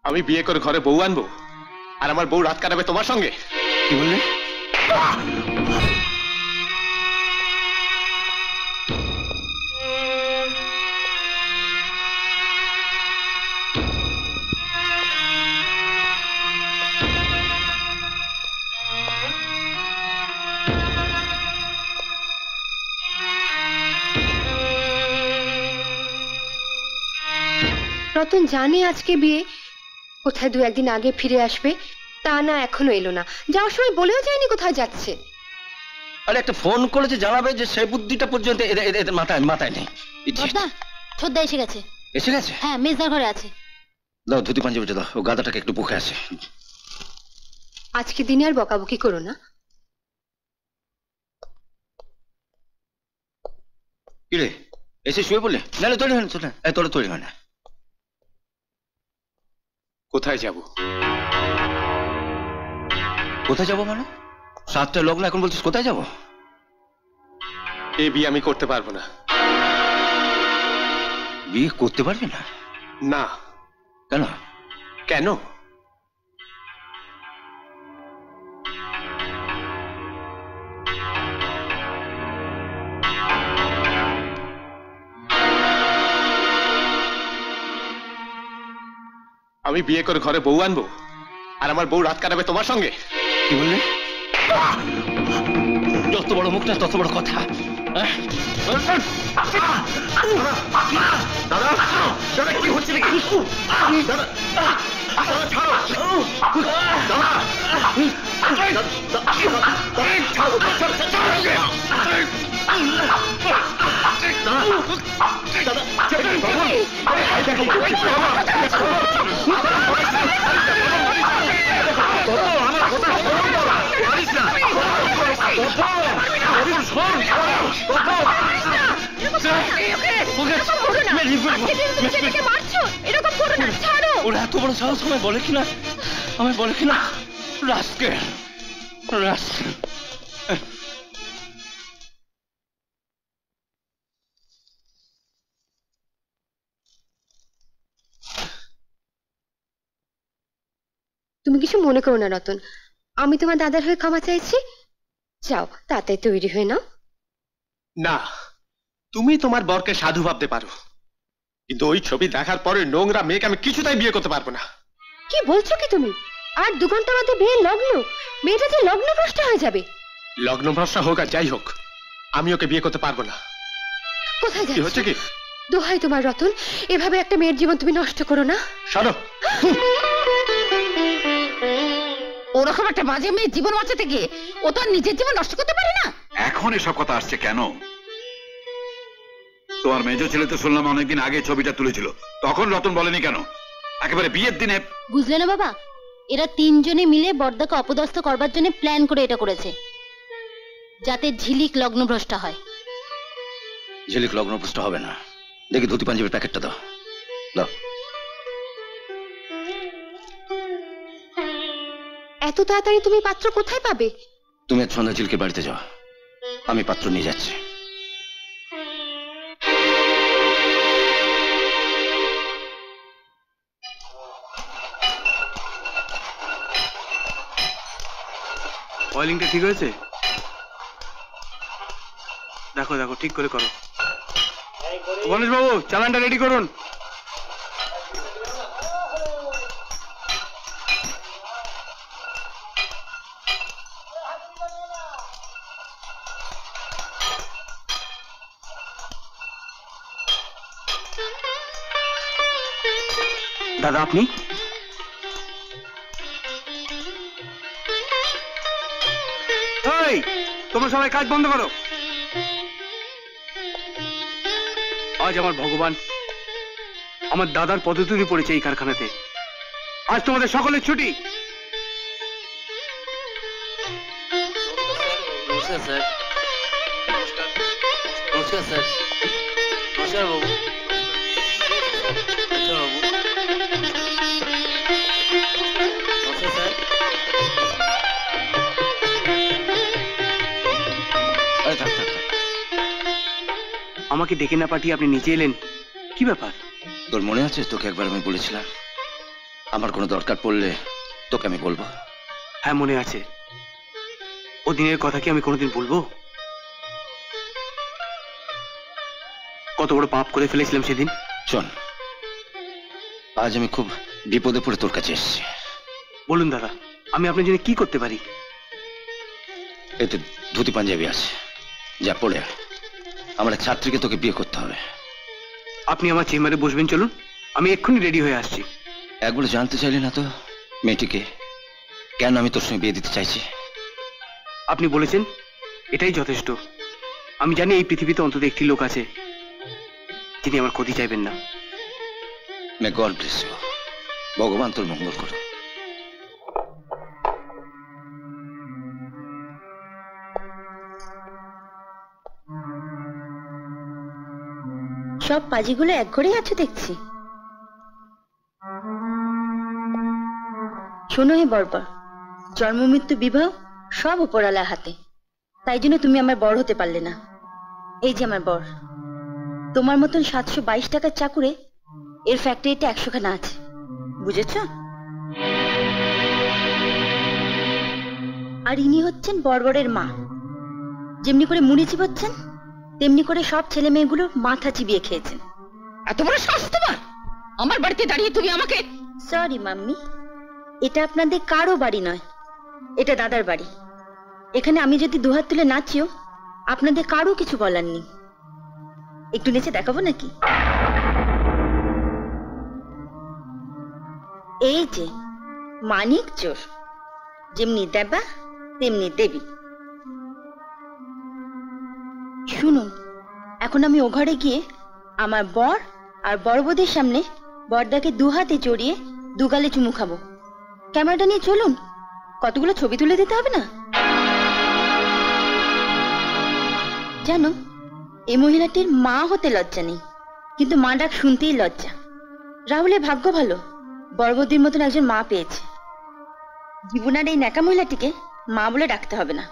আমি বিয়ে করে ঘরে বউ আনবো আর আমার বউ রাত কাটাবে তোমার সঙ্গে? কি বললে? রতন জানে আজকে বিয়ে, কোথায় দু একদিন আগে ফিরে আসবে, তা না এখনো এলো না। যাওয়ার সময় বলেও যায়নি কোথায় যাচ্ছে। আরে একটা ফোন করেছে জানাবে, যে সেই বুদ্ধিটা পর্যন্ত এদের মাথায় নেই। ছোটদা এসে গেছে। এসে গেছে? হ্যাঁ, মেজদার ঘরে আছে। দাও ধুতি পাঞ্জাবিটা দাও, ও গাদাটাকে একটু বুকে আছে। আজকে দিনে আর বকাবকি করো না। কিরে এসে শুয়ে বলে? নাহলে তৈরি হয় না, তোরা তৈরি হয় না। কোথায় যাব? কোথায় যাবো মানে? 7টায় লগ্ন, এখন বলছিস কোথায় যাব? এই বিয়ে আমি করতে পারবো না। বিয়ে করতে পারবি না? না। কেন? কেন? আমি বিয়ে করে ঘরে বউ আনবো আর আমার বউ রাত কাটাবে তোমার সঙ্গে? কি বললে? যত বড় মুখটা তত বড় কথা। দাদা দাদা কি হচ্ছে নাকি? দাদা ছাড়ো ওরা এত বড় সাহস আমায় বলে কিনা, রাস্কেল। তুমি কিছু মনে করো না রতন, আমি তোমার দাদার হয়ে ক্ষমা চাইছি। যাও তাড়াতাড়ি তৈরি হয়ে নাও। না, তুমি তোমার বরকে সাধু ভাবতে পারো, কিন্তু ওই ছবি দেখার পরে নোংরা মেয়েকে আমি কিছুতেই বিয়ে করতে পারবো না। কি বলছো কি তুমি? আর 2 ঘন্টা বাদে বিয়ে লগ্ন, মেয়েটা যে লগ্নভ্রষ্ট হয়ে যাবে। লগ্নভ্রষ্টা হোক আর যাই হোক, আমি ওকে বিয়ে করতে পারবো না। কোথায় কি হচ্ছে কি? দোহাই তোমার রতন, এভাবে একটা মেয়ের জীবন তুমি নষ্ট করো না। সরো। ওরকম একটা বাজে মেয়ে জীবন বাঁচাতে গিয়ে ও তো আর নিজের জীবন নষ্ট করতে পারে না। এখন এসব কথা আসছে কেন? তোমার মেজ ছেলে তো শুনলাম অনেকদিন আগে ছবিটা তুলেছিল, তখন রতন বলেনি কেন? একেবারে বিয়ের দিনে। বুঝলে না বাবা, এরা 3 জনে মিলে বর্দাকে অপদস্থ করবার জন্য প্ল্যান করে এটা করেছে, যাতে ঝিলিক লগ্নভ্রষ্টা হয়। ঝিলিক লগ্নভ্রষ্ট হবে না। দেখি ধুতি পাঞ্জাবির প্যাকেটটা দাও। এত তাড়াতাড়ি তুমি পাত্র কোথায় পাবে? তুমি আজ সন্ধ্যা ঝিলিকের বাড়িতে যাও, আমি পাত্র নিয়ে যাচ্ছি। অয়েলিংটা ঠিক হয়েছে? দেখো দেখো ঠিক করে করো। গণেশ বাবু চালানটা রেডি করুন। দাদা আপনি? তোমরা সবাই কাজ বন্ধ করো। আজ আমার ভগবান আমার দাদার পদতুলি পড়েছে এই কারখানাতে। আজ তোমাদের সকলের ছুটি। নমস্কার স্যার। নমস্কার স্যার। নমস্কার বাবু। নমস্কার বাবু। নমস্কার স্যার। আমাকে ডেকে না পাঠিয়ে আপনি নিচে এলেন, কি ব্যাপার? তোর মনে আছে তোকে একবার আমি বলেছিলাম আমার কোনো দরকার পড়লে তোকে আমি বলবো। হ্যাঁ মনে আছে, ও দিনের কথা কি আমি কোনোদিন ভুলবো? কত বড় পাপ করে ফেলেছিলাম সেদিন। শোন, আজ আমি খুব বিপদে পড়ে তোর কাছে এসেছি। বলুন দাদা, আমি আপনার জন্য কি করতে পারি? এই তো ধুতি পাঞ্জাবি আছে, যা পড়ে আয়। আমার এক ছাত্রীকে তোকে বিয়ে করতে হবে। আপনি আমার চেম্বারে বসবেন, চলুন, আমি এক্ষুনি রেডি হয়ে আসছি। একবার জানতে চাইলি না তো মেয়েটিকে কেন আমি তোর সঙ্গে বিয়ে দিতে চাইছি? আপনি বলেছেন এটাই যথেষ্ট। আমি জানি এই পৃথিবীতে অন্তত একটি লোক আছে যিনি আমার ক্ষতি চাইবেন না। May God bless you. ভগবান তোর মঙ্গল করুন। সব পাজিগুলো এক ঘরেই আছো দেখছি। শোনো হে বর্বর, জন্ম মৃত্যু বিবাহ সব উপরালার হাতে। তাই জন্য তুমি আমার বর হতে পারলে না। এই যে আমার বর, তোমার মতন 722 টাকার চাকুরে এর ফ্যাক্টরিতে 100 খানা আছে, বুঝেছ? আর ইনি হচ্ছেন বর্বরের মা। যেমনি করে মুড়ি চিবাচ্ছেন তেমনি করে সব ছেলে মেয়েগুলোর মাথা চিবিয়ে খেয়েছেন। এত বড় সাহস তোমার! আমার বাড়িতে দাঁড়িয়ে তুমি আমাকে... সরি মাম্মি, এটা আপনাদের কারো বাড়ি নয়, এটা দাদার বাড়ি। এখানে আমি যদি দুহাত তুলে নাচিও আপনাদের কারো কিছু বলার নেই। একটু নেচে দেখাবো নাকি? এই যে মানিক চোর, যেমনি দেবা তেমনি দেবী। শুনুন, এখন আমি ও ঘরে গিয়ে আমার বর আর বড়বদের সামনে বরদাকে দুহাতে জড়িয়ে দুগালে চুমু খাবো। ক্যামেরাটা নিয়ে চলুন, কতগুলো ছবি তুলে দিতে হবে না? জানো, এই মহিলাটির মা হতে লজ্জা নেই, কিন্তু মা ডাক শুনতেই লজ্জা। রাহুলের ভাগ্য ভালো, বড়বদির মতন একজন মা পেয়েছে। জীবনার এই ন্যাকা মহিলাটিকে মা বলে ডাকতে হবে না।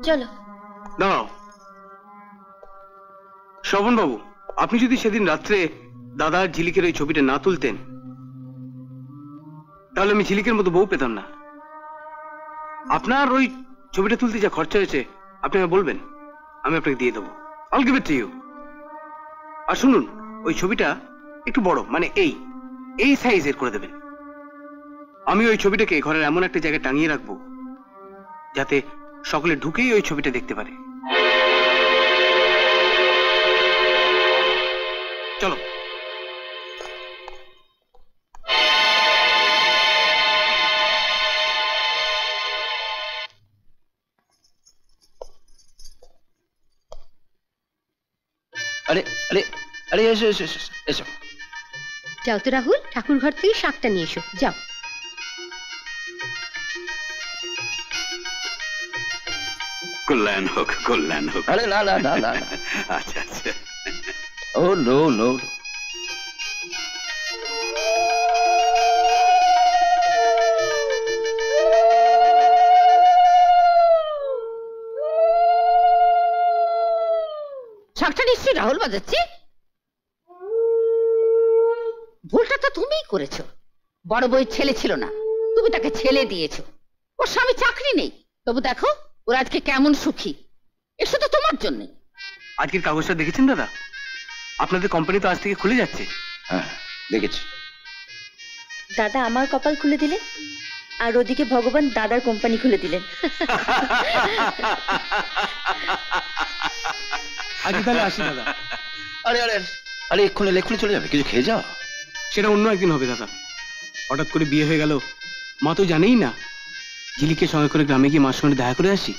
চলো। দাঁড়াও শ্রবণ বাবু, আপনি যদি সেদিন রাত্রে দাদার ঝিলিকের ওই ছবিটা না তুলতেন তাহলে আমি ঝিলিকের মতো বউ পেতাম না। আপনার ওই ছবিটা তুলতে যা খরচা হয়েছে আপনি আমায় বলবেন, আমি আপনাকে দিয়ে দেবো। I'll give it to you। আর শুনুন, ওই ছবিটা একটু বড়, মানে এই সাইজের করে দেবেন। আমি ওই ছবিটাকে ঘরের এমন একটা জায়গায় টাঙিয়ে রাখবো যাতে সকলে ঢুকেই ওই ছবিটা দেখতে পারে। চলো। আরে আরে আরে এসো এসো এসো এসো। যাও তো রাহুল, ঠাকুর ঘর থেকে শাকটা নিয়ে এসো, যাও। কল্যাণ হোক, কল্যাণ হোক। আরে না না না না। আচ্ছা আচ্ছা। ও নো নো। শাকটা নিশ্চয়ই রাহুল বাজাচ্ছে। ভুলটা তো তুমিই করেছো। বড় বই ছেলে ছিল না, তুমি তাকে ছেলে দিয়েছো। ওর স্বামী চাকরি নেই, তবু দেখো ওর আজকে কেমন সুখী। এসো তো তোমার জন্য। আজকের কাগজটা দেখেছেন দাদা? আপনাদের কোম্পানি তো আজ থেকে খুলে যাচ্ছে। হ্যাঁ দেখেছি। দাদা আমার কপাল খুলে দিলেন, আর ওদিকে ভগবান দাদার কোম্পানি খুলে দিলেন। আজকে তাহলে আসি দাদা। আরে আরে আরে এক্ষুনি চলে যাবে, কিছু খেয়ে যাও। সেটা অন্য একদিন হবে দাদা। হঠাৎ করে বিয়ে হয়ে গেল, মা তো জানেই না। ঝিলিকের সঙ্গে করে গ্রামে গিয়ে মার সঙ্গে দেখা করে আসি।